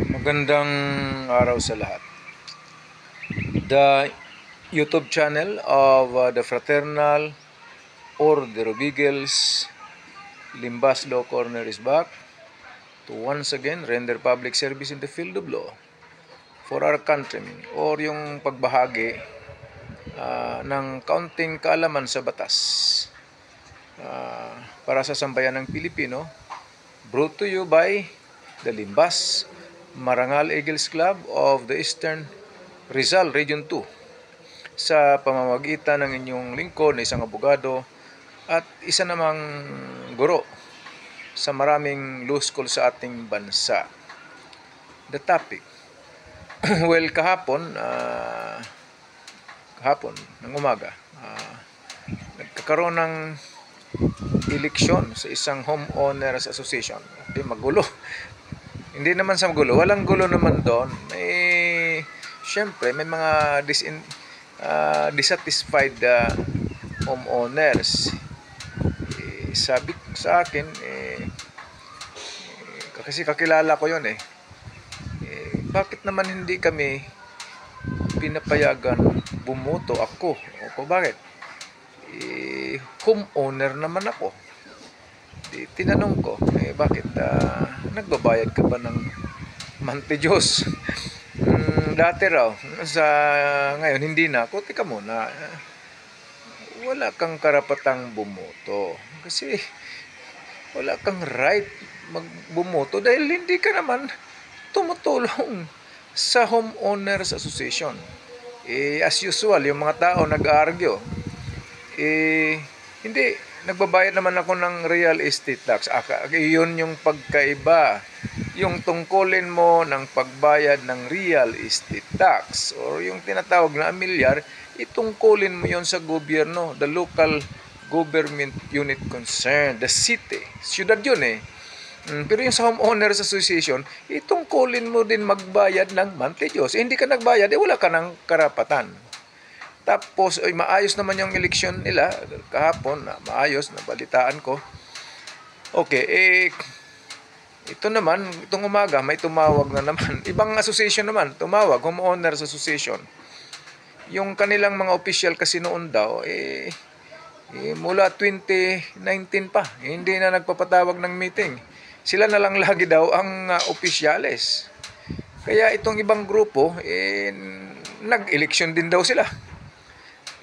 Magandang araw sa lahat. The YouTube channel of the Fraternal Order of Eagles Limbas Law Corner is back to once again render public service in the field of law for our countrymen, or yung pagbahagi ng kaunting kaalaman sa batas para sa sambayan ng Pilipino, brought to you by the Limbas Marangal Eagles Club of the Eastern Rizal Region 2 sa pamamagitan ng inyong lingkod na isang abogado at isa namang guro sa maraming law school sa ating bansa. The topic, well, kahapon ng umaga, nagkakaroon ng eleksyon sa isang homeowners association. Magulo. Hindi naman sa magulo, walang gulo naman doon. Siyempre, may mga dissatisfied homeowners. Sabi sa akin, kasi kakilala ko yun bakit naman hindi kami pinapayagan bumoto ako? O bakit? Homeowner naman ako. Tinanong ko, bakit nagbabayad ka ba ng monthly Diyos? Dati raw, ngayon hindi na. Tika muna, wala kang karapatang bumoto. Kasi wala kang right magbumoto dahil hindi ka naman tumutulong sa Homeowners Association. As usual, yung mga tao nag-argue, hindi, nagbabayad naman ako ng real estate tax. Yun yung pagkaiba. Yung tungkulin mo ng pagbayad ng real estate tax or yung tinatawag na amilyar, itungkulin mo yon sa gobyerno, the local government unit concerned, the city. Siyudad yun Pero yung sa Homeowners Association, itungkulin mo din magbayad ng monthly Diyos. Hindi ka nagbayad, wala ka ng karapatan. Tapos, maayos naman yung eleksyon nila kahapon, maayos, nabalitaan ko. Okay, ito naman, itong umaga, may tumawag na naman. Ibang association naman, tumawag, Homeowners Association. Yung kanilang mga official kasi noon daw, mula 2019 pa, hindi na nagpapatawag ng meeting. Sila na lang lagi daw ang opisyales. Kaya itong ibang grupo, nag-eleksyon din daw sila.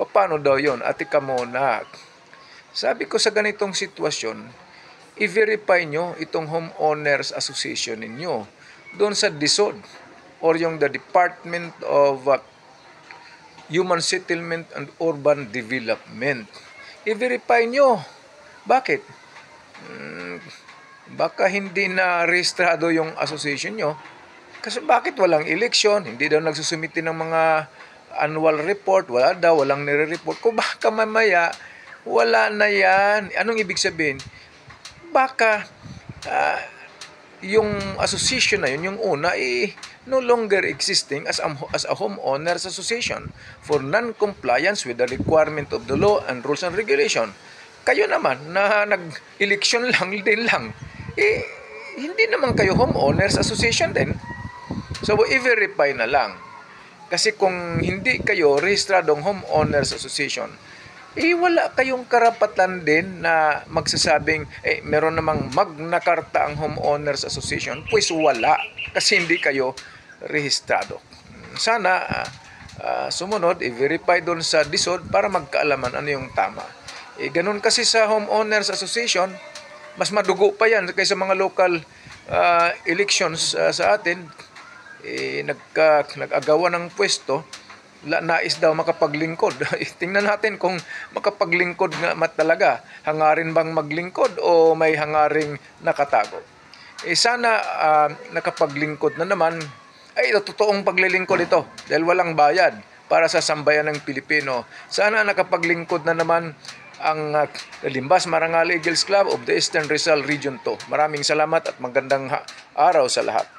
Paano daw yon? Tika muna. Sabi ko sa ganitong sitwasyon, i-verify nyo itong Homeowners Association ninyo doon sa DSOD or yung the Department of Human Settlement and Urban Development. I-verify nyo. Bakit? Baka hindi na rehistrado yung association nyo. Kasi bakit walang eleksyon? Hindi daw nagsusumiti ng mga annual report, walang nire-report. Kung baka mamaya, wala na yan. Anong ibig sabihin? Baka yung association na yun, yung una, no longer existing as a homeowners association for non-compliance with the requirement of the law and rules and regulation. Kayo naman, na nag-election lang din lang, hindi naman kayo homeowners association din. So, i-verify na lang. Kasi kung hindi kayo rehistradong homeowners association, wala kayong karapatan din na magsasabing, meron namang Magna Carta ang homeowners association. Pues wala, kasi hindi kayo rehistrado. Sana sumunod, i-verify doon sa DSOD para magkaalaman ano yung tama. Ganun kasi sa homeowners association, mas madugo pa yan kaysa mga local elections sa atin. Nag-agawa ng pwesto, nais daw makapaglingkod. Tingnan natin kung makapaglingkod nga talaga. Hangarin bang maglingkod o may hangaring nakatago? Sana nakapaglingkod na naman. Totoong paglilingkod ito dahil walang bayad para sa sambayan ng Pilipino. Sana nakapaglingkod na naman ang Limbas Marangal Eagles Club of the Eastern Rizal Region 2. Maraming salamat at magandang araw sa lahat.